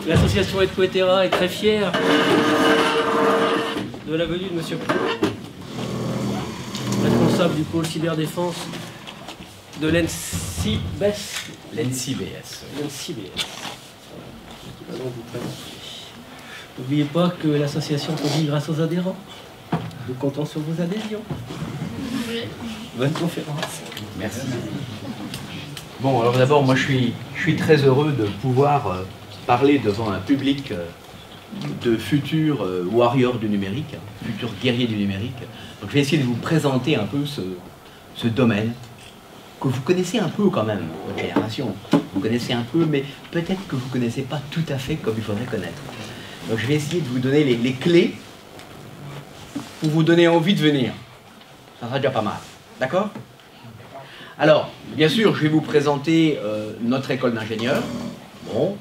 L'association Etquetera est très fière de la venue de M. Pro, responsable du pôle cyberdéfense de l'NCBS. L'NCBS. N'oubliez pas que l'association se vit grâce aux adhérents. Nous comptons sur vos adhésions. Bonne conférence. Merci. Bon, alors d'abord, moi je suis très heureux de pouvoir parler devant un public de futurs warriors du numérique, futurs guerriers du numérique. Donc je vais essayer de vous présenter un peu ce domaine que vous connaissez un peu quand même, votre génération. Vous connaissez un peu, mais peut-être que vous ne connaissez pas tout à fait comme il faudrait connaître. Donc je vais essayer de vous donner les clés pour vous donner envie de venir. Ça sera déjà pas mal. D'accord ? Alors, bien sûr, je vais vous présenter notre école d'ingénieurs. Bon,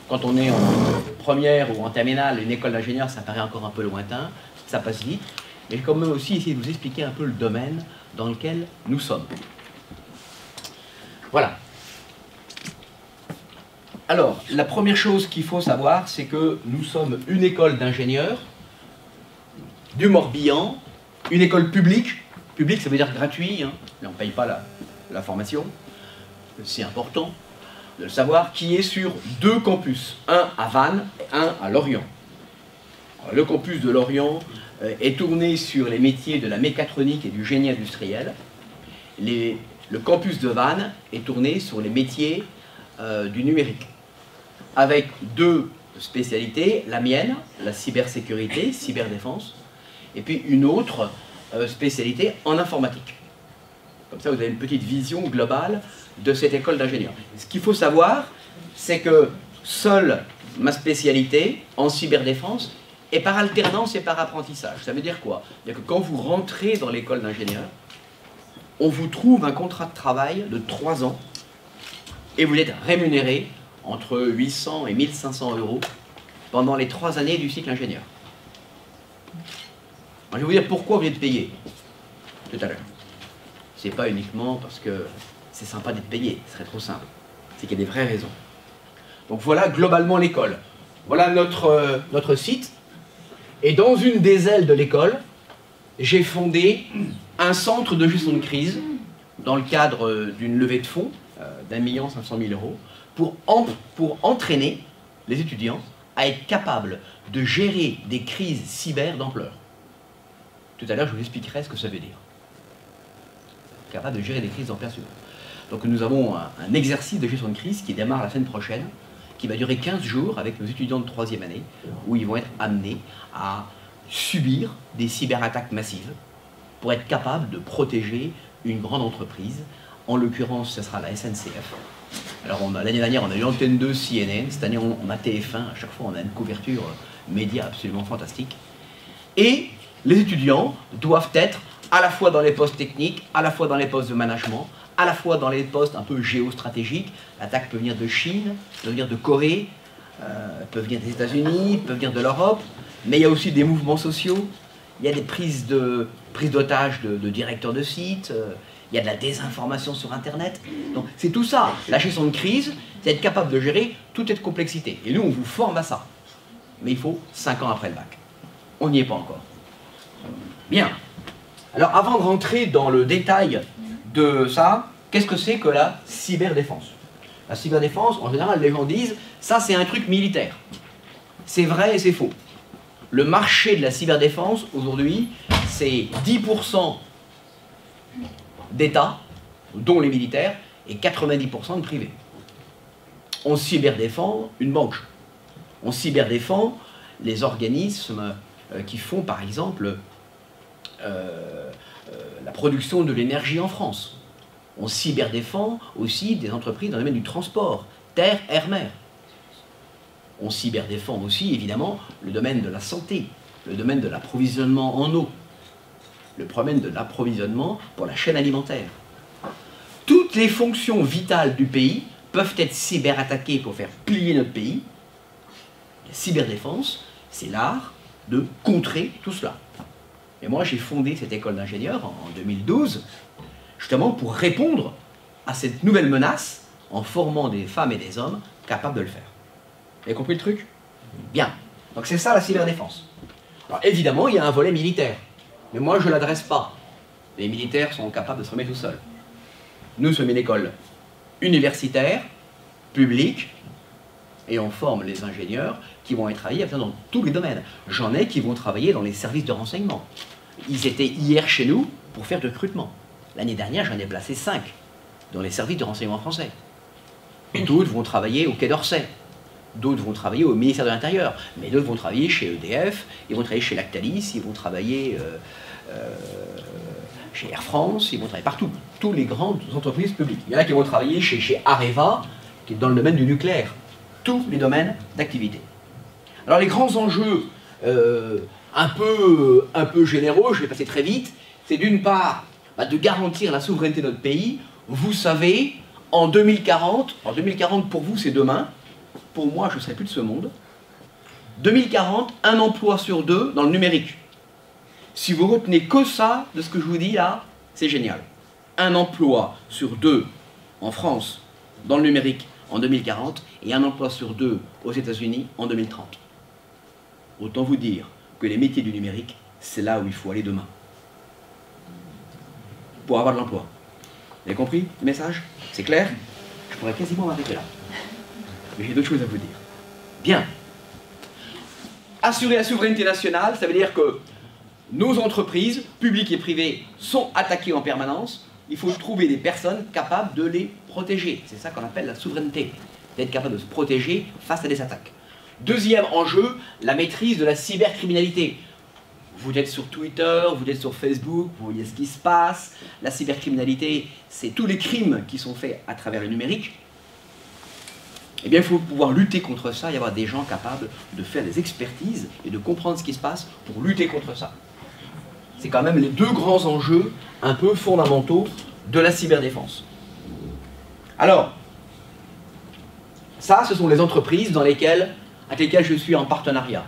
quand on est en première ou en terminale, une école d'ingénieurs, ça paraît encore un peu lointain, ça passe vite. Mais je vais quand même aussi essayer de vous expliquer un peu le domaine dans lequel nous sommes. Voilà. Alors, la première chose qu'il faut savoir, c'est que nous sommes une école d'ingénieurs du Morbihan, une école publique. Public, ça veut dire gratuit, hein. Mais on ne paye pas la formation. C'est important de le savoir, qui est sur 2 campus, un à Vannes et un à Lorient. Alors, le campus de Lorient est tourné sur les métiers de la mécatronique et du génie industriel. Le campus de Vannes est tourné sur les métiers du numérique, avec 2 spécialités, la mienne, la cybersécurité, cyberdéfense, et puis une autre spécialité en informatique. Comme ça, vous avez une petite vision globale de cette école d'ingénieurs. Ce qu'il faut savoir, c'est que seule ma spécialité en cyberdéfense est par alternance et par apprentissage. Ça veut dire quoi? C'est-à-dire que quand vous rentrez dans l'école d'ingénieurs, on vous trouve un contrat de travail de 3 ans et vous êtes rémunéré entre 800 et 1500 € pendant les 3 années du cycle ingénieur. Alors, je vais vous dire pourquoi vous êtes payé tout à l'heure. C'est pas uniquement parce que c'est sympa d'être payé, ce serait trop simple. C'est qu'il y a des vraies raisons. Donc voilà globalement l'école. Voilà notre site. Et dans une des ailes de l'école, j'ai fondé un centre de gestion de crise dans le cadre d'une levée de fonds d'1 500 000 € pour entraîner les étudiants à être capables de gérer des crises cyber d'ampleur. Tout à l'heure, je vous expliquerai ce que ça veut dire. Capable de gérer des crises d'ampleur suivante. Donc nous avons un exercice de gestion de crise qui démarre la semaine prochaine, qui va durer 15 jours avec nos étudiants de 3e année, où ils vont être amenés à subir des cyberattaques massives pour être capables de protéger une grande entreprise. En l'occurrence, ce sera la SNCF. Alors l'année dernière, on a eu Antenne 2, CNN. Cette année, on a TF1. À chaque fois, on a une couverture média absolument fantastique. Et les étudiants doivent être à la fois dans les postes techniques, à la fois dans les postes de management, à la fois dans les postes un peu géostratégiques. L'attaque peut venir de Chine, peut venir de Corée, peut venir des États-Unis, peut venir de l'Europe, mais il y a aussi des mouvements sociaux, il y a des prises d'otages de directeurs de sites, il y a de la désinformation sur Internet. Donc c'est tout ça. La gestion de crise, c'est être capable de gérer toute cette complexité. Et nous, on vous forme à ça. Mais il faut 5 ans après le bac. On n'y est pas encore. Bien. Alors avant de rentrer dans le détail de ça, qu'est-ce que c'est que la cyberdéfense? La cyberdéfense, en général, les gens disent, ça c'est un truc militaire. C'est vrai et c'est faux. Le marché de la cyberdéfense, aujourd'hui, c'est 10% d'État, dont les militaires, et 90% de privés. On cyberdéfend une banque. On cyberdéfend les organismes qui font, par exemple, la production de l'énergie en France. On cyberdéfend aussi des entreprises dans le domaine du transport, terre, air, mer. On cyberdéfend aussi, évidemment, le domaine de la santé, le domaine de l'approvisionnement en eau, le domaine de l'approvisionnement pour la chaîne alimentaire. Toutes les fonctions vitales du pays peuvent être cyberattaquées pour faire plier notre pays. La cyberdéfense, c'est l'art de contrer tout cela. Et moi, j'ai fondé cette école d'ingénieurs en 2012, justement pour répondre à cette nouvelle menace en formant des femmes et des hommes capables de le faire. Vous avez compris le truc? Bien. Donc c'est ça la cyberdéfense. Alors évidemment, il y a un volet militaire. Mais moi, je ne l'adresse pas. Les militaires sont capables de se remettre tout seuls. Nous sommes une école universitaire, publique, et on forme les ingénieurs qui vont aller travailler dans tous les domaines. J'en ai qui vont travailler dans les services de renseignement. Ils étaient hier chez nous pour faire du recrutement. L'année dernière, j'en ai placé 5 dans les services de renseignement français. D'autres vont travailler au Quai d'Orsay. D'autres vont travailler au ministère de l'Intérieur. Mais d'autres vont travailler chez EDF, ils vont travailler chez Lactalis, ils vont travailler chez Air France, ils vont travailler partout. Toutes les grandes entreprises publiques. Il y en a qui vont travailler chez Areva, qui est dans le domaine du nucléaire. Tous les domaines d'activité. Alors les grands enjeux un peu généraux, je vais passer très vite, c'est d'une part de garantir la souveraineté de notre pays. Vous savez, en 2040 pour vous c'est demain, pour moi je ne serai plus de ce monde, 2040, un emploi sur 2 dans le numérique. Si vous retenez que ça de ce que je vous dis là, c'est génial. Un emploi sur 2 en France dans le numérique en 2040 et un emploi sur 2 aux États-Unis en 2030. Autant vous dire que les métiers du numérique, c'est là où il faut aller demain. Pour avoir de l'emploi. Vous avez compris le message? C'est clair? Je pourrais quasiment m'arrêter là. Mais j'ai d'autres choses à vous dire. Bien. Assurer la souveraineté nationale, ça veut dire que nos entreprises, publiques et privées, sont attaquées en permanence. Il faut trouver des personnes capables de les protéger. C'est ça qu'on appelle la souveraineté. D'être capable de se protéger face à des attaques. Deuxième enjeu, la maîtrise de la cybercriminalité. Vous êtes sur Twitter, vous êtes sur Facebook, vous voyez ce qui se passe. La cybercriminalité, c'est tous les crimes qui sont faits à travers le numérique. Eh bien, il faut pouvoir lutter contre ça et avoir des gens capables de faire des expertises et de comprendre ce qui se passe pour lutter contre ça. C'est quand même les deux grands enjeux un peu fondamentaux de la cyberdéfense. Alors, ça, ce sont les entreprises avec lesquelles je suis en partenariat.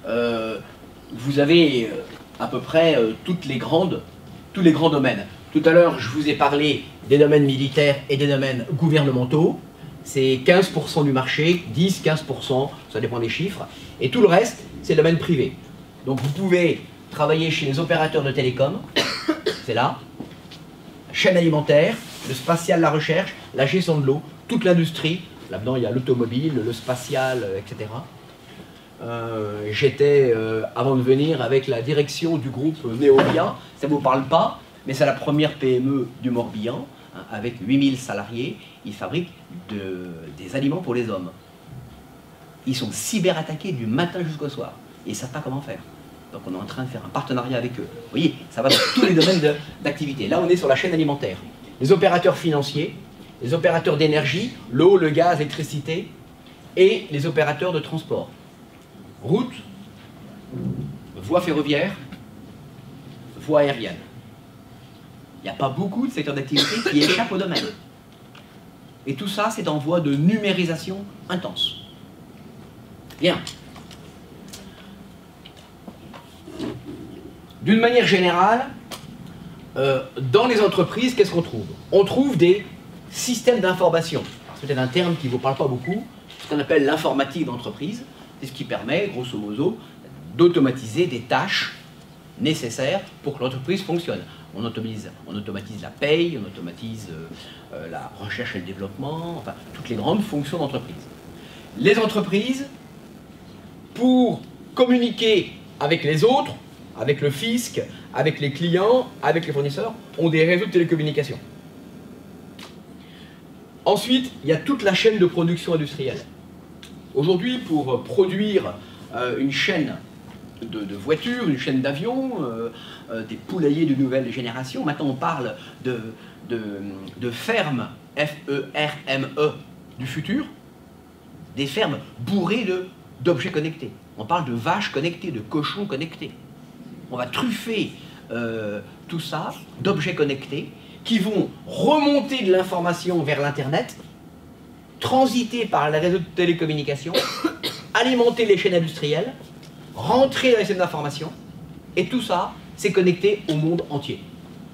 Vous avez à peu près tous les grands domaines. Tout à l'heure, je vous ai parlé des domaines militaires et des domaines gouvernementaux. C'est 15% du marché, 10-15%, ça dépend des chiffres. Et tout le reste, c'est le domaine privé. Donc vous pouvez travailler chez les opérateurs de télécom, c'est là, chaîne alimentaire, le spatial, la recherche, la gestion de l'eau, toute l'industrie. Là-dedans, il y a l'automobile, le spatial, etc. J'étais, avant de venir, avec la direction du groupe Neovia. Ça ne vous parle pas, mais c'est la première PME du Morbihan, hein, avec 8000 salariés. Ils fabriquent des aliments pour les hommes. Ils sont cyberattaqués du matin jusqu'au soir. Et ils ne savent pas comment faire. Donc on est en train de faire un partenariat avec eux. Vous voyez, ça va dans tous les domaines d'activité. Là, on est sur la chaîne alimentaire. Les opérateurs financiers, les opérateurs d'énergie, l'eau, le gaz, l'électricité, et les opérateurs de transport. Route, voie ferroviaire, voie aérienne. Il n'y a pas beaucoup de secteurs d'activité qui échappent au domaine. Et tout ça, c'est en voie de numérisation intense. Bien. D'une manière générale, dans les entreprises, qu'est-ce qu'on trouve? On trouve des systèmes d'information. C'est peut-être un terme qui ne vous parle pas beaucoup, ce qu'on appelle l'informatique d'entreprise. C'est ce qui permet, grosso modo, d'automatiser des tâches nécessaires pour que l'entreprise fonctionne. On automatise la paye, on automatise la recherche et le développement, enfin, toutes les grandes fonctions d'entreprise. Les entreprises, pour communiquer avec les autres, avec le fisc, avec les clients, avec les fournisseurs, ont des réseaux de télécommunications. Ensuite, il y a toute la chaîne de production industrielle. Aujourd'hui, pour produire une chaîne de voitures, une chaîne d'avions, des poulaillers de nouvelle génération, maintenant on parle de fermes, F-E-R-M-E, du futur, des fermes bourrées d'objets connectés. On parle de vaches connectées, de cochons connectés. On va truffer tout ça d'objets connectés qui vont remonter de l'information vers l'Internet, transiter par les réseaux de télécommunications, alimenter les chaînes industrielles, rentrer dans les systèmes d'information, et tout ça, c'est connecté au monde entier,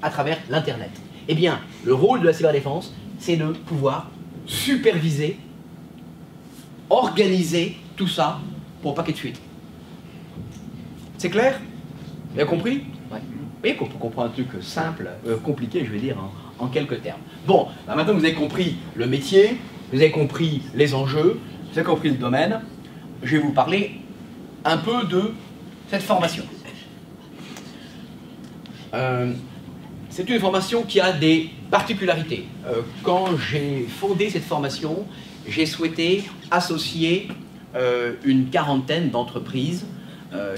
à travers l'Internet. Eh bien, le rôle de la cyberdéfense, c'est de pouvoir superviser, organiser tout ça pour pas qu'il y ait de fuite. C'est clair? Vous avez compris? Ouais. Vous voyez qu'on peut comprendre un truc simple, compliqué, je vais dire, en quelques termes. Bon, bah maintenant que vous avez compris le métier, vous avez compris les enjeux, vous avez compris le domaine, je vais vous parler un peu de cette formation. C'est une formation qui a des particularités. Quand j'ai fondé cette formation, j'ai souhaité associer une quarantaine d'entreprises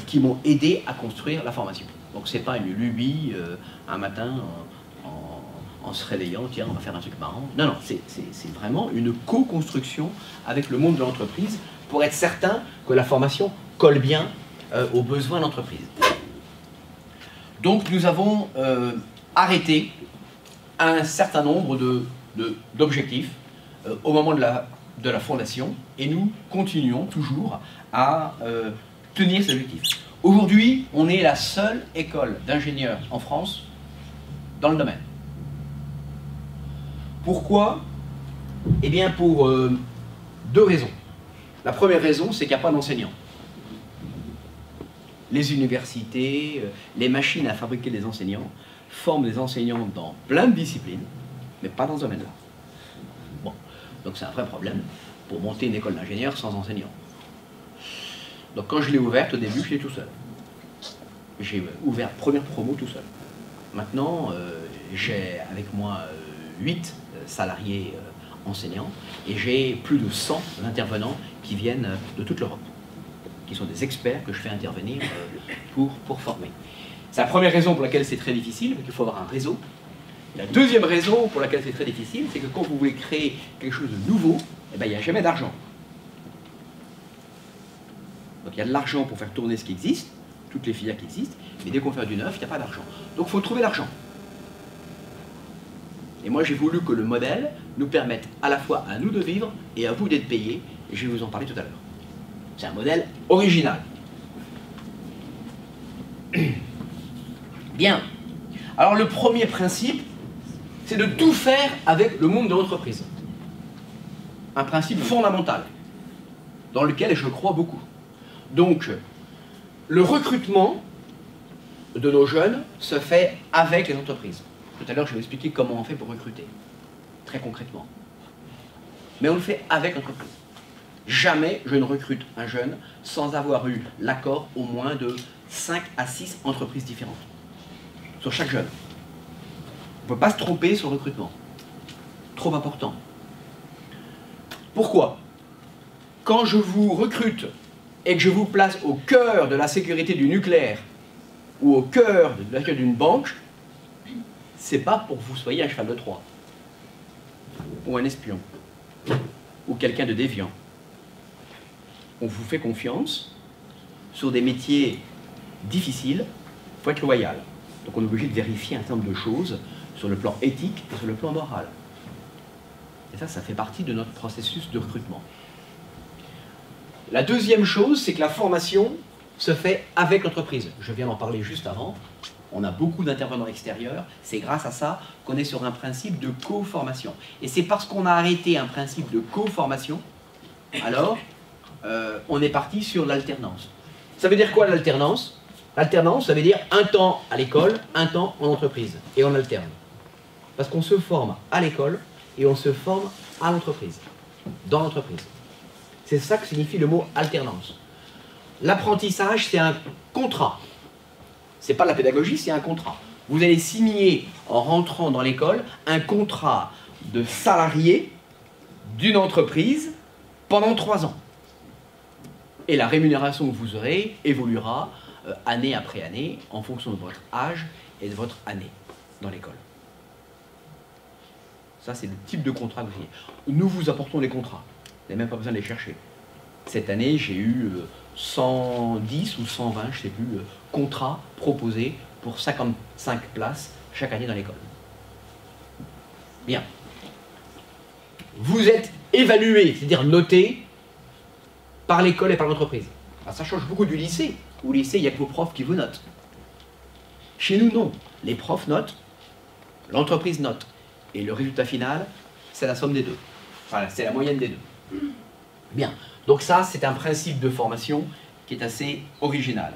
qui m'ont aidé à construire la formation. Donc c'est pas une lubie un matin en se réveillant, tiens on va faire un truc marrant. Non, non, c'est vraiment une co-construction avec le monde de l'entreprise pour être certain que la formation colle bien aux besoins de l'entreprise. Donc nous avons arrêté un certain nombre d'objectifs au moment de la fondation et nous continuons toujours à tenir ces objectifs. Aujourd'hui, on est la seule école d'ingénieurs en France dans le domaine. Pourquoi? Eh bien pour deux raisons. La première raison, c'est qu'il n'y a pas d'enseignants. Les universités, les machines à fabriquer des enseignants forment des enseignants dans plein de disciplines, mais pas dans ce domaine-là. Bon, donc c'est un vrai problème pour monter une école d'ingénieurs sans enseignants. Donc quand je l'ai ouverte au début, j'étais tout seul. J'ai ouvert première promo tout seul. Maintenant, j'ai avec moi 8 salariés enseignants et j'ai plus de 100 intervenants qui viennent de toute l'Europe, qui sont des experts que je fais intervenir pour former. C'est la première raison pour laquelle c'est très difficile, parce qu'il faut avoir un réseau. La deuxième raison pour laquelle c'est très difficile, c'est que quand vous voulez créer quelque chose de nouveau, eh ben, il n'y a jamais d'argent. Donc il y a de l'argent pour faire tourner ce qui existe, toutes les filières qui existent, mais dès qu'on fait du neuf, il n'y a pas d'argent. Donc il faut trouver l'argent. Et moi j'ai voulu que le modèle nous permette à la fois à nous de vivre et à vous d'être payés, et je vais vous en parler tout à l'heure. C'est un modèle original. Bien. Alors le premier principe, c'est de tout faire avec le monde de l'entreprise. Un principe fondamental, dans lequel je crois beaucoup. Donc, le recrutement de nos jeunes se fait avec les entreprises. Tout à l'heure, je vais vous expliquer comment on fait pour recruter, très concrètement. Mais on le fait avec l'entreprise. Jamais je ne recrute un jeune sans avoir eu l'accord au moins de 5 à 6 entreprises différentes sur chaque jeune. On ne peut pas se tromper sur le recrutement. Trop important. Pourquoi? Quand je vous recrute et que je vous place au cœur de la sécurité du nucléaire ou au cœur de l'accueil d'une banque, c'est pas pour que vous soyez un cheval de Troie ou un espion ou quelqu'un de déviant. On vous fait confiance sur des métiers difficiles, il faut être loyal. Donc on est obligé de vérifier un certain nombre de choses sur le plan éthique et sur le plan moral. Et ça fait partie de notre processus de recrutement. La deuxième chose, c'est que la formation se fait avec l'entreprise. Je viens d'en parler juste avant. On a beaucoup d'intervenants extérieurs. C'est grâce à ça qu'on est sur un principe de co-formation. Et c'est parce qu'on a arrêté un principe de co-formation, alors on est parti sur l'alternance. Ça veut dire quoi l'alternance? L'alternance, ça veut dire un temps à l'école, un temps en entreprise. Et on alterne. Parce qu'on se forme à l'école et on se forme à l'entreprise, dans l'entreprise. C'est ça que signifie le mot alternance. L'apprentissage, c'est un contrat. C'est pas la pédagogie, c'est un contrat. Vous allez signer, en rentrant dans l'école, un contrat de salarié d'une entreprise pendant 3 ans. Et la rémunération que vous aurez évoluera année après année en fonction de votre âge et de votre année dans l'école. Ça, c'est le type de contrat que vous signez. Nous vous apportons les contrats. Vous n'avez même pas besoin de les chercher. Cette année, j'ai eu 110 ou 120, je ne sais plus, contrats proposés pour 55 places chaque année dans l'école. Bien. Vous êtes évalué, c'est-à-dire noté, par l'école et par l'entreprise. Ça change beaucoup du lycée. Au lycée, il n'y a que vos profs qui vous notent. Chez nous, non. Les profs notent, l'entreprise note. Et le résultat final, c'est la somme des deux. Enfin, c'est la moyenne des deux. Bien. Donc ça, c'est un principe de formation qui est assez original.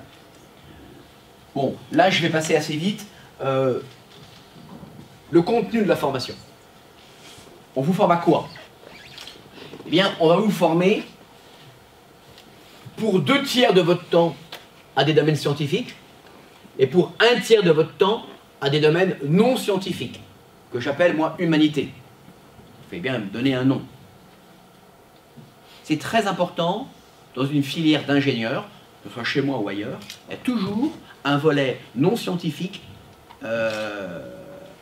Bon, là, je vais passer assez vite. Le contenu de la formation. On vous forme à quoi? Eh bien, on va vous former pour 2/3 de votre temps à des domaines scientifiques et pour 1/3 de votre temps à des domaines non scientifiques, que j'appelle, moi, humanité. Je vais bien me donner un nom. C'est très important, dans une filière d'ingénieurs, que ce soit chez moi ou ailleurs, il y a toujours un volet non scientifique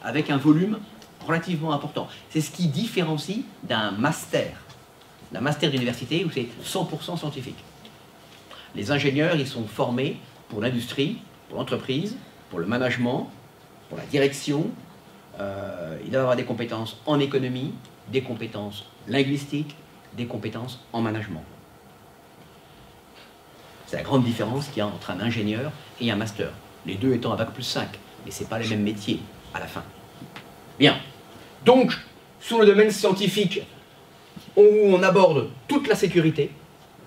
avec un volume relativement important. C'est ce qui différencie d'un master d'université où c'est 100% scientifique. Les ingénieurs, ils sont formés pour l'industrie, pour l'entreprise, pour le management, pour la direction. Ils doivent avoir des compétences en économie, des compétences linguistiques, des compétences en management. C'est la grande différence qu'il y a entre un ingénieur et un master. Les deux étant à bac+5, mais ce n'est pas les mêmes métiers à la fin. Bien. Donc, sur le domaine scientifique, on aborde toute la sécurité,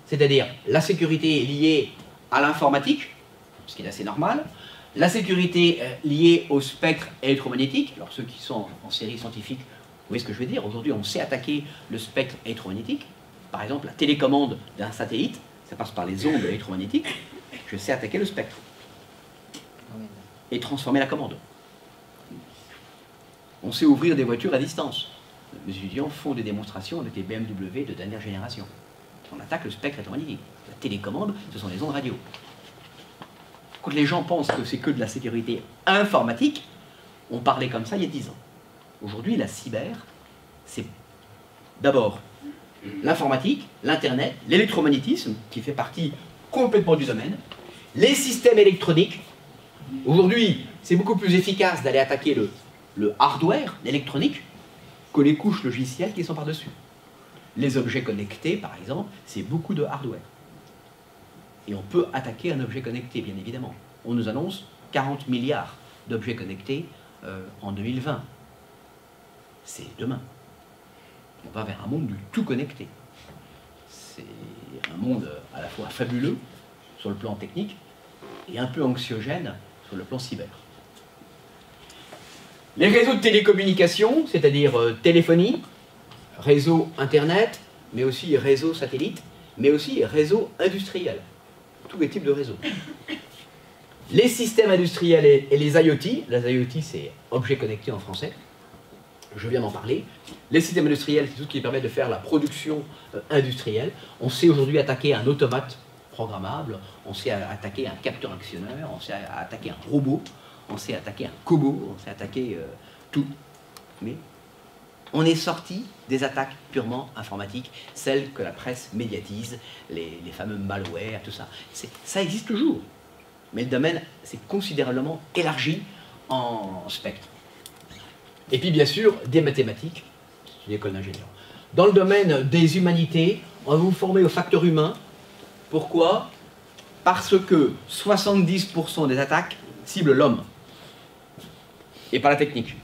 c'est-à-dire la sécurité liée à l'informatique, ce qui est assez normal, la sécurité liée au spectre électromagnétique. Alors ceux qui sont en série scientifique, vous voyez ce que je veux dire. Aujourd'hui, on sait attaquer le spectre électromagnétique. Par exemple, la télécommande d'un satellite, ça passe par les ondes électromagnétiques. Je sais attaquer le spectre et transformer la commande. On sait ouvrir des voitures à distance. Les étudiants font des démonstrations avec des BMW de dernière génération. On attaque le spectre électromagnétique. La télécommande, ce sont les ondes radio. Quand les gens pensent que c'est que de la sécurité informatique, on parlait comme ça il y a 10 ans. Aujourd'hui, la cyber, c'est d'abord l'informatique, l'internet, l'électromagnétisme, qui fait partie complètement du domaine, les systèmes électroniques. Aujourd'hui, c'est beaucoup plus efficace d'aller attaquer le hardware, l'électronique, que les couches logicielles qui sont par-dessus. Les objets connectés, par exemple, c'est beaucoup de hardware. Et on peut attaquer un objet connecté, bien évidemment. On nous annonce 40 milliards d'objets connectés en 2020. C'est demain. On va vers un monde du tout connecté. C'est un monde à la fois fabuleux sur le plan technique et un peu anxiogène sur le plan cyber. Les réseaux de télécommunications, c'est-à-dire téléphonie, réseau Internet, mais aussi réseau satellite, mais aussi réseau industriel. Tous les types de réseaux. Les systèmes industriels et les IoT, les IoT c'est objets connectés en français, je viens d'en parler. Les systèmes industriels, c'est tout ce qui permet de faire la production industrielle. On sait aujourd'hui attaquer un automate programmable, on sait attaquer un capteur actionneur, on sait attaquer un robot, on sait attaquer un cobot, on sait attaquer tout. Mais on est sorti des attaques purement informatiques, celles que la presse médiatise, les fameux malwares, tout ça. Ça existe toujours, mais le domaine s'est considérablement élargi en spectre. Et puis bien sûr, des mathématiques, c'est une école d'ingénieurs. Dans le domaine des humanités, on va vous former au facteur humain. Pourquoi? Parce que 70% des attaques ciblent l'homme, et pas la technique.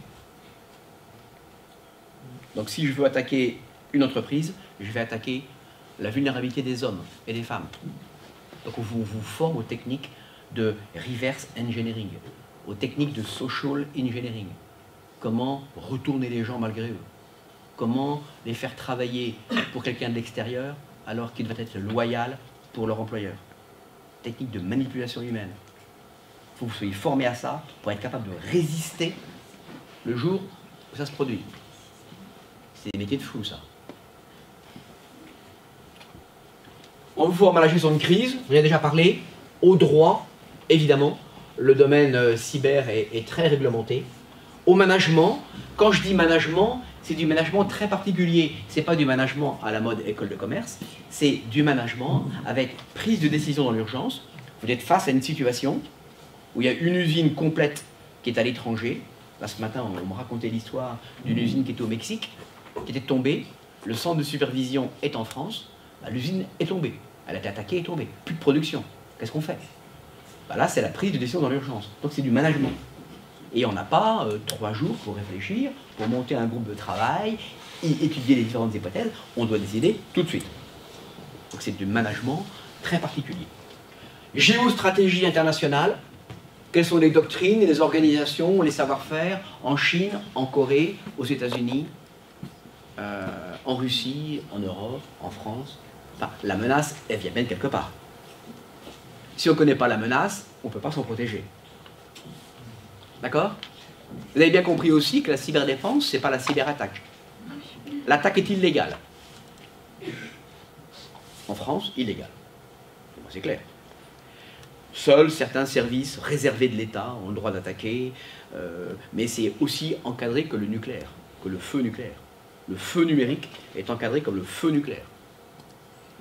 Donc si je veux attaquer une entreprise, je vais attaquer la vulnérabilité des hommes et des femmes. Donc on vous forme aux techniques de reverse engineering, aux techniques de social engineering. Comment retourner les gens malgré eux. Comment les faire travailler pour quelqu'un de l'extérieur alors qu'il va être loyal pour leur employeur. Technique de manipulation humaine. Il faut que vous soyez formé à ça pour être capable de résister le jour où ça se produit. C'est des métiers de fou, ça. On vous forme à la gestion de crise, on y a déjà parlé, au droit, évidemment, le domaine cyber est très réglementé. Au management, quand je dis management, c'est du management très particulier. C'est pas du management à la mode école de commerce, c'est du management avec prise de décision dans l'urgence. Vous êtes face à une situation où il y a une usine complète qui est à l'étranger. Là, ce matin, on me racontait l'histoire d'une usine qui était au Mexique, qui était tombée. Le centre de supervision est en France. Bah, l'usine est tombée. Elle a été attaquée et tombée. Plus de production. Qu'est-ce qu'on fait? Bah, là, c'est la prise de décision dans l'urgence. Donc, c'est du management. Et on n'a pas 3 jours pour réfléchir, pour monter un groupe de travail, étudier les différentes hypothèses. On doit décider tout de suite. Donc c'est du management très particulier. Géostratégie internationale. Quelles sont les doctrines, les organisations, les savoir-faire en Chine, en Corée, aux États-Unis, en Russie, en Europe, en France. Enfin, la menace, elle vient bien de quelque part. Si on ne connaît pas la menace, on ne peut pas s'en protéger. D'accord? Vous avez bien compris aussi que la cyberdéfense, ce n'est pas la cyberattaque. L'attaque est illégale. En France, illégale. C'est clair. Seuls certains services réservés de l'État ont le droit d'attaquer, mais c'est aussi encadré que le nucléaire, que le feu nucléaire. Le feu numérique est encadré comme le feu nucléaire.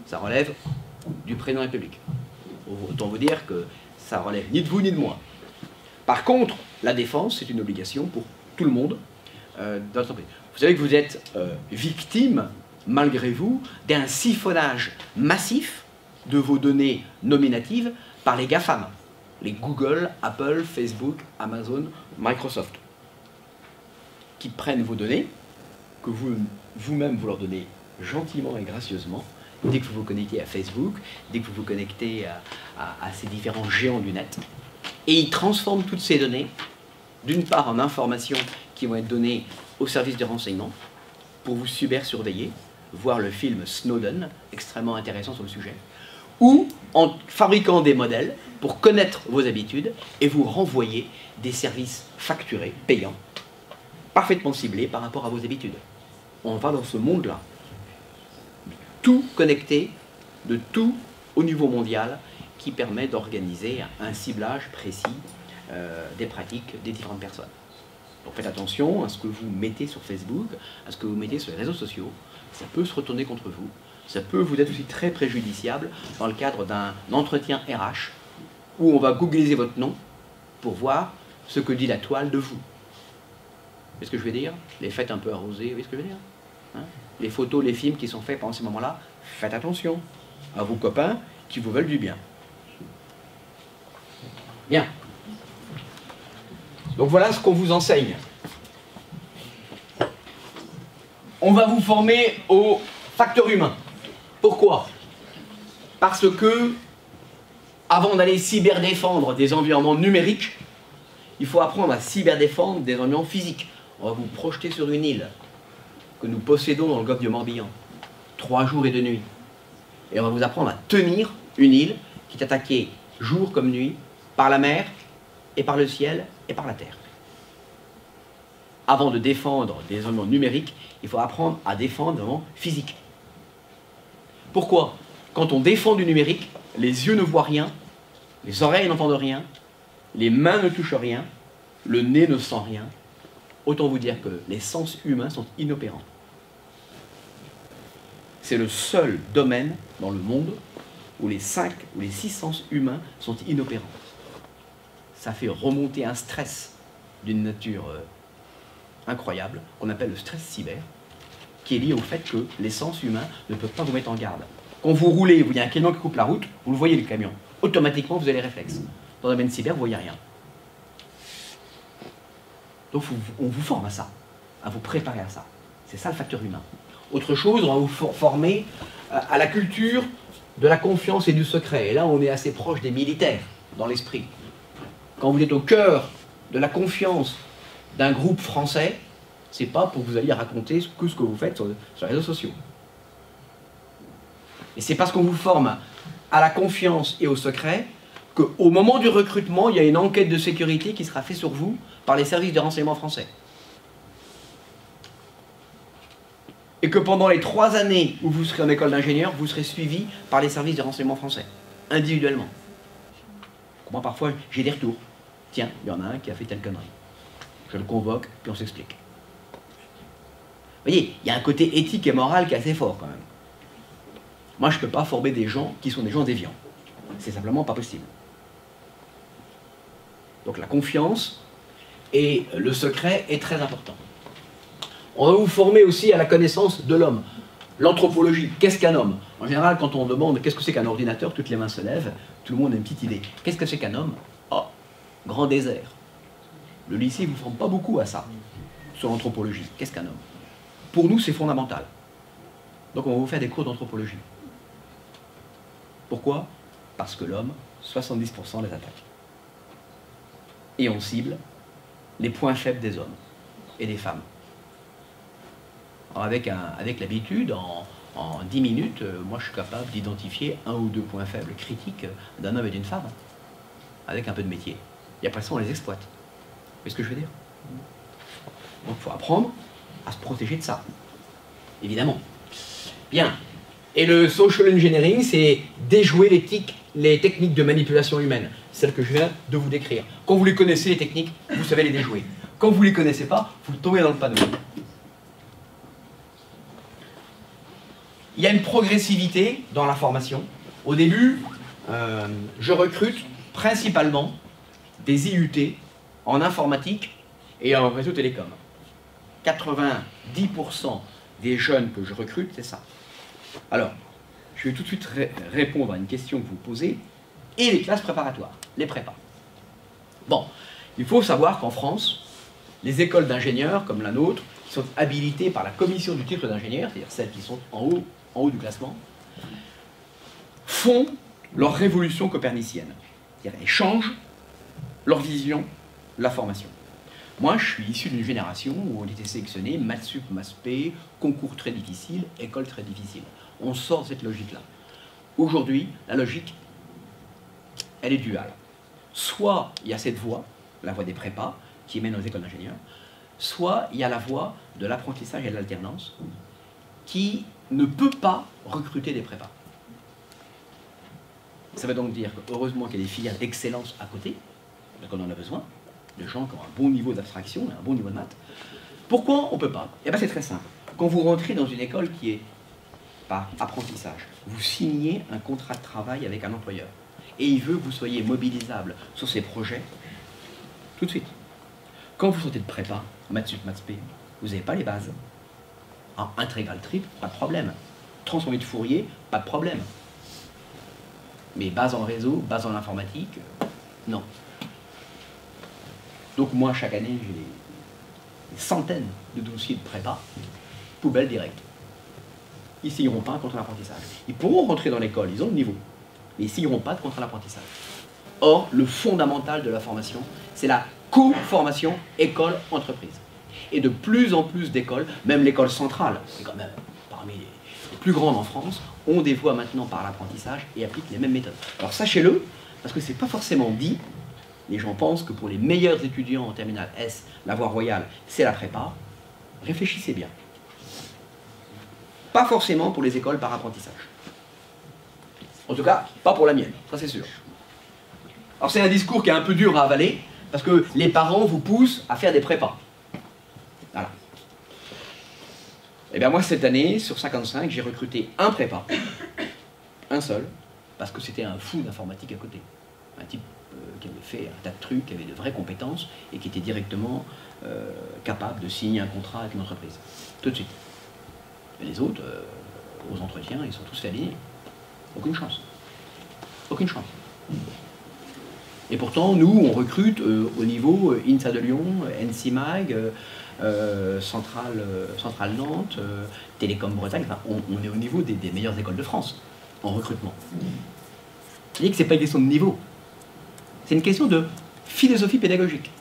Ça relève du président de la République. Autant vous dire que ça relève ni de vous ni de moi. Par contre, la défense, c'est une obligation pour tout le monde dans l'entreprise. Vous savez que vous êtes victime, malgré vous, d'un siphonnage massif de vos données nominatives par les GAFAM, les Google, Apple, Facebook, Amazon, Microsoft, qui prennent vos données, que vous-même vous leur donnez gentiment et gracieusement, dès que vous vous connectez à Facebook, dès que vous vous connectez à ces différents géants du net, et ils transforment toutes ces données, d'une part en informations qui vont être données au service de renseignement, pour vous cyber-surveiller, voir le film Snowden, extrêmement intéressant sur le sujet, ou en fabriquant des modèles pour connaître vos habitudes et vous renvoyer des services facturés, payants, parfaitement ciblés par rapport à vos habitudes. On va dans ce monde-là. Tout connecté, de tout au niveau mondial, qui permet d'organiser un ciblage précis des pratiques des différentes personnes. Donc faites attention à ce que vous mettez sur Facebook, à ce que vous mettez sur les réseaux sociaux. Ça peut se retourner contre vous. Ça peut vous être aussi très préjudiciable dans le cadre d'un entretien RH où on va googliser votre nom pour voir ce que dit la toile de vous. Vous voyez ce que je veux dire? Les fêtes un peu arrosées, vous voyez ce que je veux dire? Hein? Les photos, les films qui sont faits pendant ces moments-là, faites attention à vos copains qui vous veulent du bien. Bien. Donc voilà ce qu'on vous enseigne. On va vous former au facteur humain. Pourquoi? Parce que, avant d'aller cyberdéfendre des environnements numériques, il faut apprendre à cyberdéfendre des environnements physiques. On va vous projeter sur une île que nous possédons dans le golfe du Morbihan. 3 jours et 2 nuits. Et on va vous apprendre à tenir une île qui est attaquée jour comme nuit par la mer et par le ciel et par la terre. Avant de défendre des environnements numériques, il faut apprendre à défendre des environnements physiques. Pourquoi? Quand on défend du numérique, les yeux ne voient rien, les oreilles n'entendent rien, les mains ne touchent rien, le nez ne sent rien. Autant vous dire que les sens humains sont inopérants. C'est le seul domaine dans le monde où les 5 ou les 6 sens humains sont inopérants. Ça fait remonter un stress d'une nature incroyable, qu'on appelle le stress cyber, qui est lié au fait que les sens humains ne peuvent pas vous mettre en garde. Quand vous roulez, vous voyez un camion qui coupe la route, vous le voyez le camion. Automatiquement, vous avez les réflexes. Dans le domaine cyber, vous ne voyez rien. Donc on vous forme à ça, à vous préparer à ça. C'est ça le facteur humain. Autre chose, on va vous former à la culture de la confiance et du secret. Et là, on est assez proche des militaires, dans l'esprit. Quand vous êtes au cœur de la confiance d'un groupe français, c'est pas pour que vous alliez raconter ce que vous faites sur les réseaux sociaux. Et c'est parce qu'on vous forme à la confiance et au secret qu'au moment du recrutement, il y a une enquête de sécurité qui sera faite sur vous par les services de renseignement français. Et que pendant les 3 années où vous serez en école d'ingénieur, vous serez suivi par les services de renseignement français, individuellement. Moi, parfois, j'ai des retours. Tiens, il y en a un qui a fait telle connerie. Je le convoque, puis on s'explique. Vous voyez, il y a un côté éthique et moral qui est assez fort, quand même. Moi, je ne peux pas former des gens qui sont des gens déviants. C'est simplement pas possible. Donc la confiance et le secret est très important. On va vous former aussi à la connaissance de l'homme. L'anthropologie, qu'est-ce qu'un homme? En général, quand on demande qu'est-ce que c'est qu'un ordinateur, toutes les mains se lèvent, tout le monde a une petite idée. Qu'est-ce que c'est qu'un homme? Oh, grand désert. Le lycée ne vous forme pas beaucoup à ça, sur l'anthropologie. Qu'est-ce qu'un homme? Pour nous, c'est fondamental. Donc on va vous faire des cours d'anthropologie. Pourquoi? Parce que l'homme, 70% les attaque. Et on cible les points faibles des hommes et des femmes. Alors avec l'habitude, en 10 minutes, moi je suis capable d'identifier 1 ou 2 points faibles critiques d'un homme et d'une femme, avec un peu de métier. Et après ça, on les exploite. Vous voyez ce que je veux dire? Donc il faut apprendre à se protéger de ça, évidemment. Bien. Et le social engineering, c'est déjouer les techniques de manipulation humaine, celles que je viens de vous décrire. Quand vous les connaissez, les techniques, vous savez les déjouer. Quand vous ne les connaissez pas, vous tombez dans le panneau. Il y a une progressivité dans la formation. Au début, je recrute principalement des IUT en informatique et en réseau télécom. 90% des jeunes que je recrute, c'est ça. Alors, je vais tout de suite répondre à une question que vous posez. Et les classes préparatoires, les prépas. Bon, il faut savoir qu'en France, les écoles d'ingénieurs, comme la nôtre, qui sont habilitées par la commission du titre d'ingénieur, c'est-à-dire celles qui sont en haut du classement, font leur révolution copernicienne. C'est-à-dire elles changent leur vision de la formation. Moi, je suis issu d'une génération où on était sélectionné, maths sup, maths p, concours très difficile, école très difficile. On sort de cette logique-là. Aujourd'hui, la logique, elle est duale. Soit il y a cette voie, la voie des prépas, qui mène aux écoles d'ingénieurs, soit il y a la voie de l'apprentissage et de l'alternance, qui ne peut pas recruter des prépas. Ça veut donc dire que heureusement qu'il y a des filières d'excellence à côté, parce qu'on en a besoin, de gens qui ont un bon niveau d'abstraction et un bon niveau de maths. Pourquoi on ne peut pas? Eh bien c'est très simple. Quand vous rentrez dans une école qui est par apprentissage, vous signez un contrat de travail avec un employeur. Et il veut que vous soyez mobilisable sur ces projets tout de suite. Quand vous sortez de prépa, maths sup, maths p, vous n'avez pas les bases. En intégral triple, pas de problème. Transformé de Fourier, pas de problème. Mais base en réseau, base en informatique, non. Donc moi, chaque année, j'ai des centaines de dossiers de prépa, poubelle directe. Ils ne signeront pas un contrat d'apprentissage. Ils pourront rentrer dans l'école, ils ont le niveau, mais ils ne signeront pas de contrat d'apprentissage. Or, le fondamental de la formation, c'est la co-formation école-entreprise. Et de plus en plus d'écoles, même l'école centrale, c'est quand même parmi les plus grandes en France, ont des voies maintenant par l'apprentissage et appliquent les mêmes méthodes. Alors sachez-le, parce que ce n'est pas forcément dit, les gens pensent que pour les meilleurs étudiants en terminale S, la voie royale, c'est la prépa. Réfléchissez bien. Pas forcément pour les écoles par apprentissage. En tout cas, pas pour la mienne, ça c'est sûr. Alors c'est un discours qui est un peu dur à avaler, parce que les parents vous poussent à faire des prépas. Voilà. Et bien moi cette année, sur 55, j'ai recruté un prépa, un seul, parce que c'était un fou d'informatique à côté. Un type qui avait fait un tas de trucs, qui avait de vraies compétences, et qui était directement capable de signer un contrat avec une entreprise. Tout de suite. Et les autres, aux entretiens, ils sont tous fait aligner. Aucune chance. Aucune chance. Et pourtant, nous, on recrute au niveau INSA de Lyon, NCMAG, Centrale Nantes, Télécom Bretagne, enfin, on est au niveau des meilleures écoles de France en recrutement. Vous voyez que ce n'est pas une question de niveau, c'est une question de philosophie pédagogique.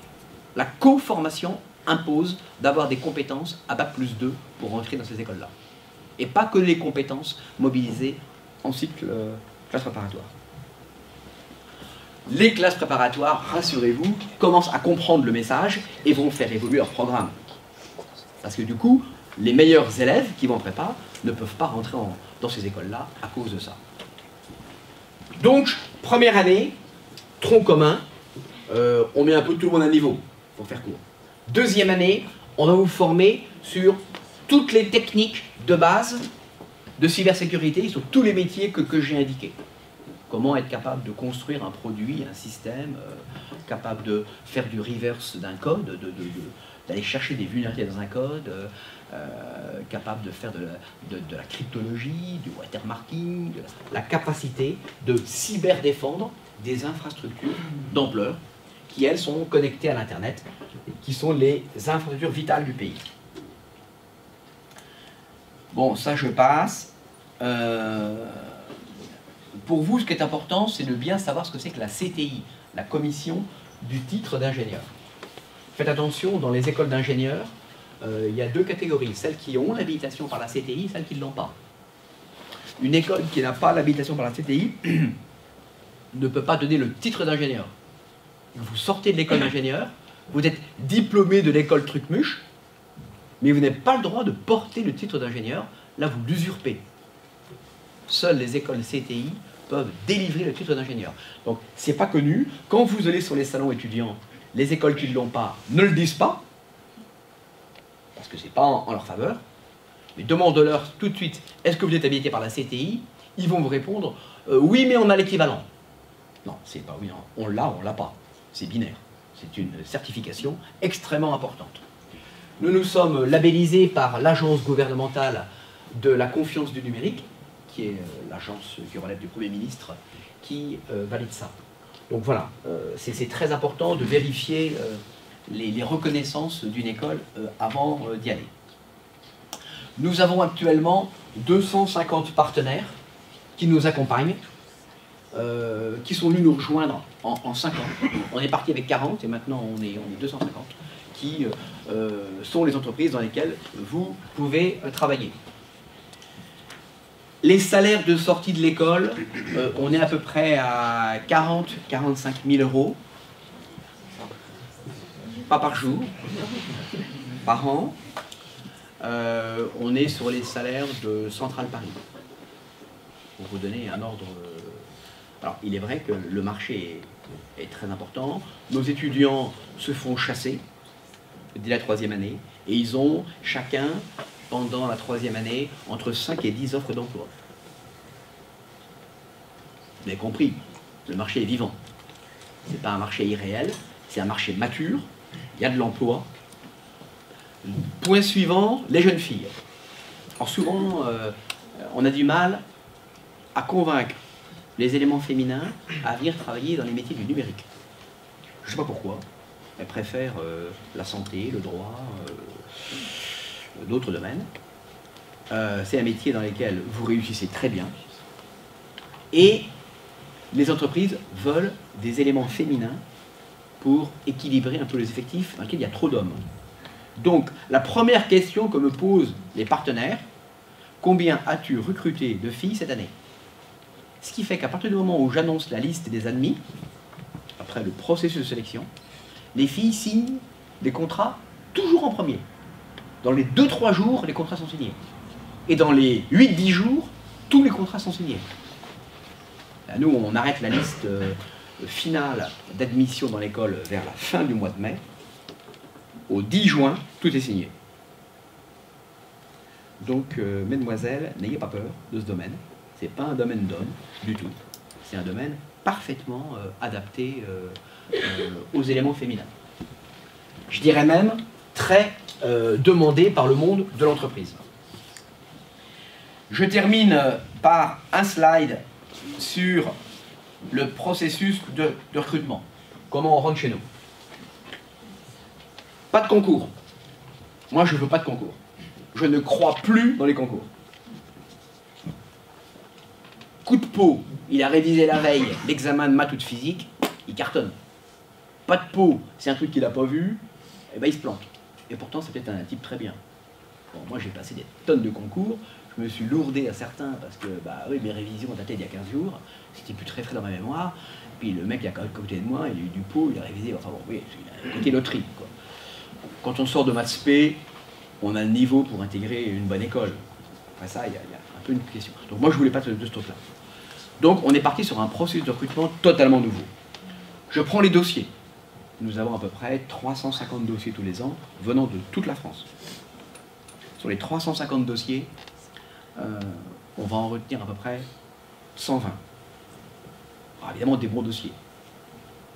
La co-formation impose d'avoir des compétences à Bac+2 pour rentrer dans ces écoles-là. Et pas que les compétences mobilisées en cycle classe préparatoire. Les classes préparatoires, rassurez-vous, commencent à comprendre le message et vont faire évoluer leur programme. Parce que du coup, les meilleurs élèves qui vont en prépa ne peuvent pas rentrer dans ces écoles-là à cause de ça. Donc, première année, tronc commun, on met un peu tout le monde à niveau, pour faire court. Deuxième année, on va vous former sur toutes les techniques de base de cybersécurité, sur tous les métiers que j'ai indiqués. Comment être capable de construire un produit, un système, capable de faire du reverse d'un code, d'aller chercher des vulnérabilités dans un code, capable de faire de la cryptologie, du watermarking, la capacité de cyberdéfendre des infrastructures d'ampleur qui, elles, sont connectées à l'Internet qui sont les infrastructures vitales du pays. Bon, ça je passe. Pour vous, ce qui est important, c'est de bien savoir ce que c'est que la CTI, la commission du titre d'ingénieur. Faites attention, dans les écoles d'ingénieurs, il y a deux catégories, celles qui ont l'habilitation par la CTI et celles qui ne l'ont pas. Une école qui n'a pas l'habilitation par la CTI ne peut pas donner le titre d'ingénieur. Vous sortez de l'école d'ingénieur, vous êtes diplômé de l'école Trucmuche, mais vous n'avez pas le droit de porter le titre d'ingénieur, là vous l'usurpez. Seules les écoles CTI peuvent délivrer le titre d'ingénieur. Donc, c'est pas connu. Quand vous allez sur les salons étudiants, les écoles qui ne l'ont pas ne le disent pas, parce que c'est pas en leur faveur. Mais demande-leur tout de suite, est-ce que vous êtes habilité par la CTI? Ils vont vous répondre, oui, mais on a l'équivalent. Non, c'est pas oui, non. On l'a pas. C'est binaire. C'est une certification extrêmement importante. Nous nous sommes labellisés par l'agence gouvernementale de la confiance du numérique, qui est l'agence qui relève du Premier ministre, qui valide ça. Donc voilà, c'est très important de vérifier les reconnaissances d'une école avant d'y aller. Nous avons actuellement 250 partenaires qui nous accompagnent, qui sont venus nous rejoindre en 5 ans. On est parti avec 40 et maintenant on est 250, qui sont les entreprises dans lesquelles vous pouvez travailler. Les salaires de sortie de l'école, on est à peu près à 40-45 000 euros. Pas par jour, par an. On est sur les salaires de Centrale Paris. Pour vous donner un ordre... Alors, il est vrai que le marché est très important. Nos étudiants se font chasser dès la 3e année. Et ils ont chacun, pendant la 3e année, entre 5 et 10 offres d'emploi. Vous avez compris, le marché est vivant. Ce n'est pas un marché irréel, c'est un marché mature. Il y a de l'emploi. Point suivant, les jeunes filles. Alors souvent, on a du mal à convaincre les éléments féminins à venir travailler dans les métiers du numérique. Je ne sais pas pourquoi. Elles préfèrent la santé, le droit, d'autres domaines. C'est un métier dans lequel vous réussissez très bien. Et les entreprises veulent des éléments féminins pour équilibrer un peu les effectifs dans lesquels il y a trop d'hommes. Donc, la première question que me posent les partenaires, combien as-tu recruté de filles cette année? Ce qui fait qu'à partir du moment où j'annonce la liste des admis, après le processus de sélection, les filles signent des contrats toujours en premier. Dans les 2-3 jours, les contrats sont signés. Et dans les 8-10 jours, tous les contrats sont signés. Là, nous, on arrête la liste finale d'admission dans l'école vers la fin du mois de mai. Au 10 juin, tout est signé. Donc, mesdemoiselles, n'ayez pas peur de ce domaine. Ce n'est pas un domaine d'hommes du tout. C'est un domaine parfaitement adapté aux éléments féminins. Je dirais même très demandé par le monde de l'entreprise. Je termine par un slide sur le processus de recrutement. Comment on rentre chez nous. Pas de concours. Moi, je ne veux pas de concours. Je ne crois plus dans les concours. Coup de peau, il a révisé la veille l'examen de maths ou de physique, il cartonne. Pas de peau, c'est un truc qu'il n'a pas vu, et ben il se plante. Et pourtant, c'est peut-être un type très bien. Bon, moi, j'ai passé des tonnes de concours, je me suis lourdé à certains parce que, bah oui, mes révisions dataient d'il y a 15 jours, c'était plus très frais dans ma mémoire, puis le mec, il est à côté de moi, il a eu du pot, il a révisé, enfin bon, oui, il a un côté loterie, quoi. Quand on sort de maths spé, on a le niveau pour intégrer une bonne école. Après ça, il y a un peu une question. Donc moi, je ne voulais pas de ce truc-là. Donc on est parti sur un processus de recrutement totalement nouveau. Je prends les dossiers. Nous avons à peu près 350 dossiers tous les ans, venant de toute la France. Sur les 350 dossiers, on va en retenir à peu près 120. Alors, évidemment, des bons dossiers.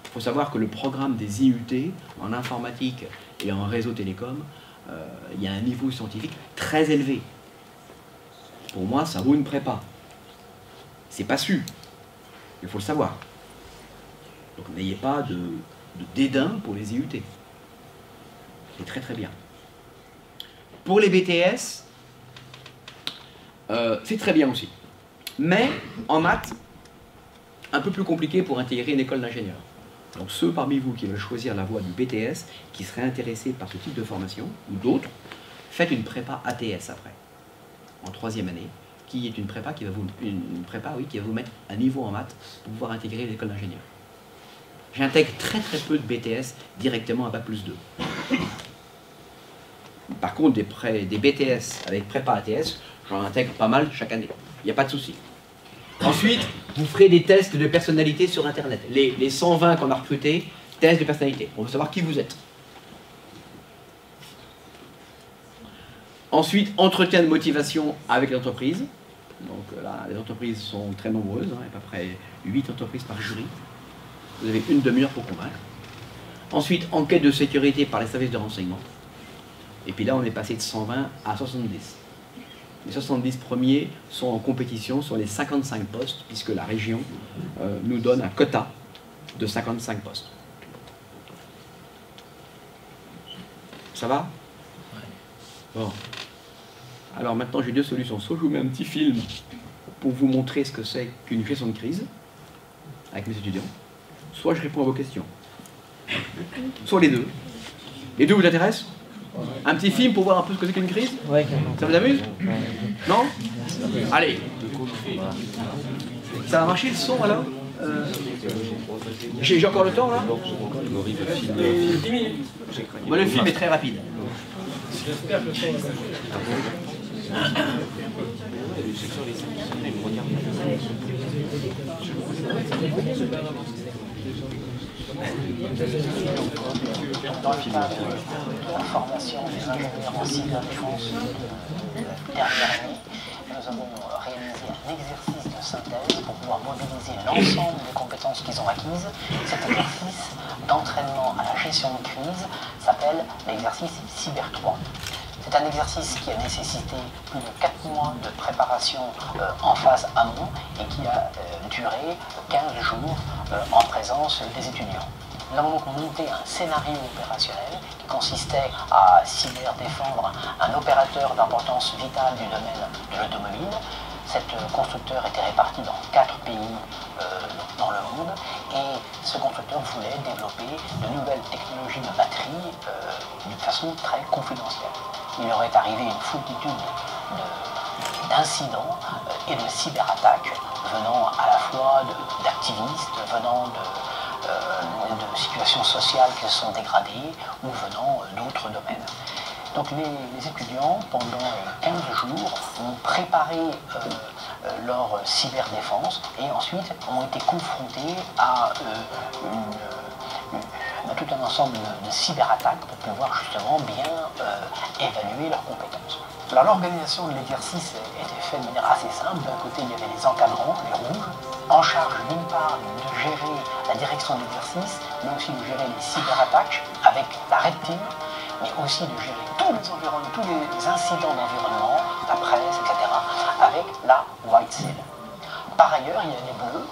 Il faut savoir que le programme des IUT, en informatique et en réseau télécom, il y a un niveau scientifique très élevé. Pour moi, ça vaut une prépa. C'est pas su. Il faut le savoir. Donc n'ayez pas de dédain pour les IUT. C'est très très bien. Pour les BTS, c'est très bien aussi. Mais en maths, un peu plus compliqué pour intégrer une école d'ingénieur. Donc ceux parmi vous qui veulent choisir la voie du BTS, qui seraient intéressés par ce type de formation, ou d'autres, faites une prépa ATS après, en 3e année, qui est une prépa qui va vous mettre à niveau en maths pour pouvoir intégrer l'école d'ingénieur. J'intègre très très peu de BTS directement à Bac+2. Par contre, des BTS avec prépa ATS, j'en intègre pas mal chaque année. Il n'y a pas de souci. Ensuite, vous ferez des tests de personnalité sur Internet. Les 120 qu'on a recrutés, tests de personnalité. On veut savoir qui vous êtes. Ensuite, entretien de motivation avec l'entreprise. Donc là, les entreprises sont très nombreuses, hein, il y a à peu près 8 entreprises par jury. Vous avez une demi-heure pour convaincre. Ensuite, enquête de sécurité par les services de renseignement. Et puis là, on est passé de 120 à 70. Les 70 premiers sont en compétition sur les 55 postes, puisque la région nous donne un quota de 55 postes. Ça va? Bon. Alors maintenant, j'ai deux solutions. Soit je vous mets un petit film pour vous montrer ce que c'est qu'une gestion de crise avec mes étudiants, soit je réponds à vos questions. Soit les deux. Les deux vous intéressent? Un petit film pour voir un peu ce que c'est qu'une crise? Ouais, ça vous amuse? Non? Allez. Ça va marcher le son alors? J'ai encore le temps là? Bon, le film est très rapide. J'espère que le son dans le cadre de la formation des ingénieurs en cyberdéfense dernière année, nous avons réalisé un exercice de synthèse pour pouvoir mobiliser l'ensemble des compétences qu'ils ont acquises. Cet exercice d'entraînement à la gestion de crise s'appelle l'exercice Cyber 3. C'est un exercice qui a nécessité plus de 4 mois de préparation en phase amont et qui a duré 15 jours en présence des étudiants. Nous avons donc monté un scénario opérationnel qui consistait à cyberdéfendre un opérateur d'importance vitale du domaine de l'automobile. Cet constructeur était réparti dans 4 pays dans le monde et ce constructeur voulait développer de nouvelles technologies de batterie de façon très confidentielle. Il aurait arrivé une foultitude d'incidents et de cyberattaques venant à la fois d'activistes, venant de situations sociales qui se sont dégradées ou venant d'autres domaines. Donc les étudiants, pendant 15 jours, ont préparé leur cyberdéfense et ensuite ont été confrontés à tout un ensemble de cyberattaques pour pouvoir justement bien évaluer leurs compétences. Alors l'organisation de l'exercice était faite de manière assez simple. D'un côté, il y avait les encadrants, les rouges, en charge d'une part de gérer la direction de l'exercice, mais aussi de gérer les cyberattaques avec la Red Team, mais aussi de gérer tous les incidents d'environnement, la presse, etc., avec la White Cell. Par ailleurs, il y a les bleus,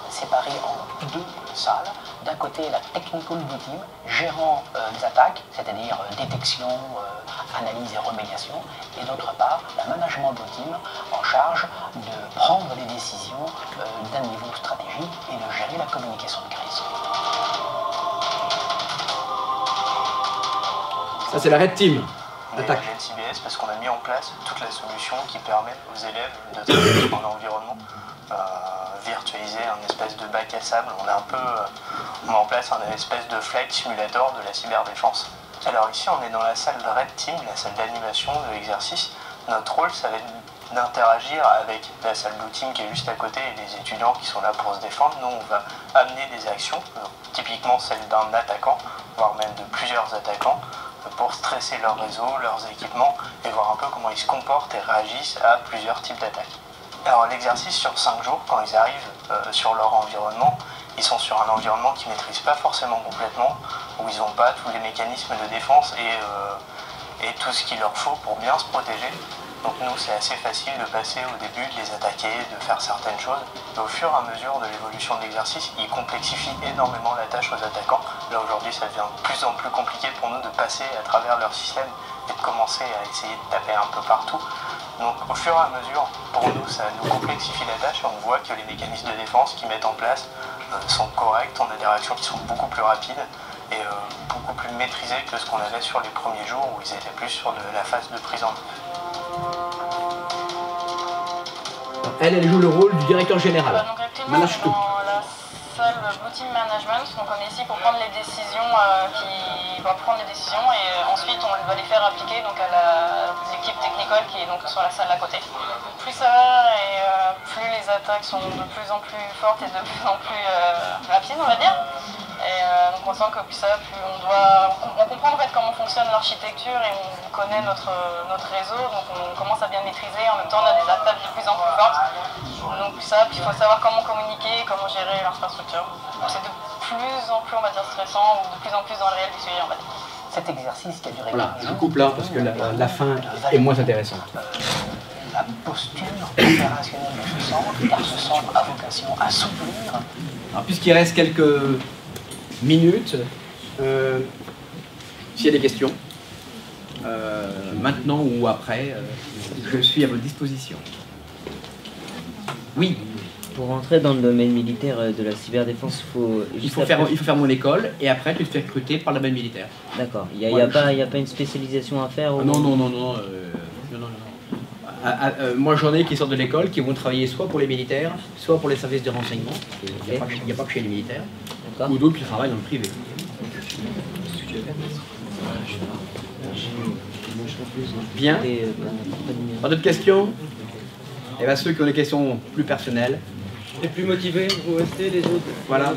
séparés en 2 salles. D'un côté, la Technical Blue Team, gérant les attaques, c'est-à-dire détection, analyse et remédiation, et d'autre part, la Management Blue Team, en charge de prendre les décisions d'un niveau stratégique et de gérer la communication de crise. Ça, c'est la Red Team. Attaque. Jet CBS parce qu'on a mis en place toute la solution qui permet aux élèves de travailler dans l'environnement virtualisé, un espèce de bac à sable. On met en place un espèce de flight simulator de la cyberdéfense. Alors ici, on est dans la salle de Red Team, la salle d'animation de l'exercice. Notre rôle, ça va être d'interagir avec la salle Blue Team qui est juste à côté et les étudiants qui sont là pour se défendre. Nous, on va amener des actions, typiquement celle d'un attaquant, voire même de plusieurs attaquants, pour stresser leur réseau, leurs équipements et voir un peu comment ils se comportent et réagissent à plusieurs types d'attaques. Alors l'exercice sur 5 jours, quand ils arrivent sur leur environnement, ils sont sur un environnement qu'ils ne maîtrisent pas forcément complètement, où ils n'ont pas tous les mécanismes de défense et tout ce qu'il leur faut pour bien se protéger. Donc nous, c'est assez facile de passer au début, de les attaquer, de faire certaines choses. Et au fur et à mesure de l'évolution de l'exercice, ils complexifient énormément la tâche aux attaquants Là aujourd'hui ça devient de plus en plus compliqué pour nous de passer à travers leur système et de commencer à essayer de taper un peu partout. Donc au fur et à mesure, pour nous ça nous complexifie la tâche et on voit que les mécanismes de défense qu'ils mettent en place sont corrects, on a des réactions qui sont beaucoup plus rapides et beaucoup plus maîtrisées que ce qu'on avait sur les premiers jours où ils étaient plus sur la phase de prise en main. Elle joue le rôle du directeur général. Donc actuellement, on est dans la salle Blue Team Management, donc on est ici pour prendre les décisions, et ensuite on va les faire appliquer donc à l'équipe technicole qui est donc sur la salle à côté. Plus ça va et plus les attaques sont de plus en plus fortes et de plus en plus rapides, on va dire. Et donc on sent que plus ça va, plus on comprend en fait comment fonctionne l'architecture et on connaît notre réseau, donc on commence à bien maîtriser. En même temps on a des attaques de plus en plus fortes, donc plus ça, puis il faut savoir comment communiquer, comment gérer l'infrastructure. Donc c'est de plus en plus, on va dire, stressant ou de plus en plus dans le réel du sujet, on va dire. Cet exercice qui a duré... Voilà, je coupe là parce que la fin est moins intéressante. La posture opérationnelle de ce centre, car ce centre a vocation à s'ouvrir. Alors puisqu'il reste quelques minutes, s'il y a des questions, maintenant ou après, je suis à votre disposition. Oui. Pour rentrer dans le domaine militaire de la cyberdéfense, il faut faire mon école et après tu te fais recruter par le domaine militaire. D'accord. Il n'y a pas une spécialisation à faire ou... Non. Moi j'en ai qui sortent de l'école, qui vont travailler soit pour les militaires, soit pour les services de renseignement. Il n'y a pas que chez les militaires. Ou d'autres qui travaillent dans le privé. Bien. Pas d'autres questions? Et bien ceux qui ont des questions plus personnelles. Les plus motivés, vous restez, les autres. Voilà.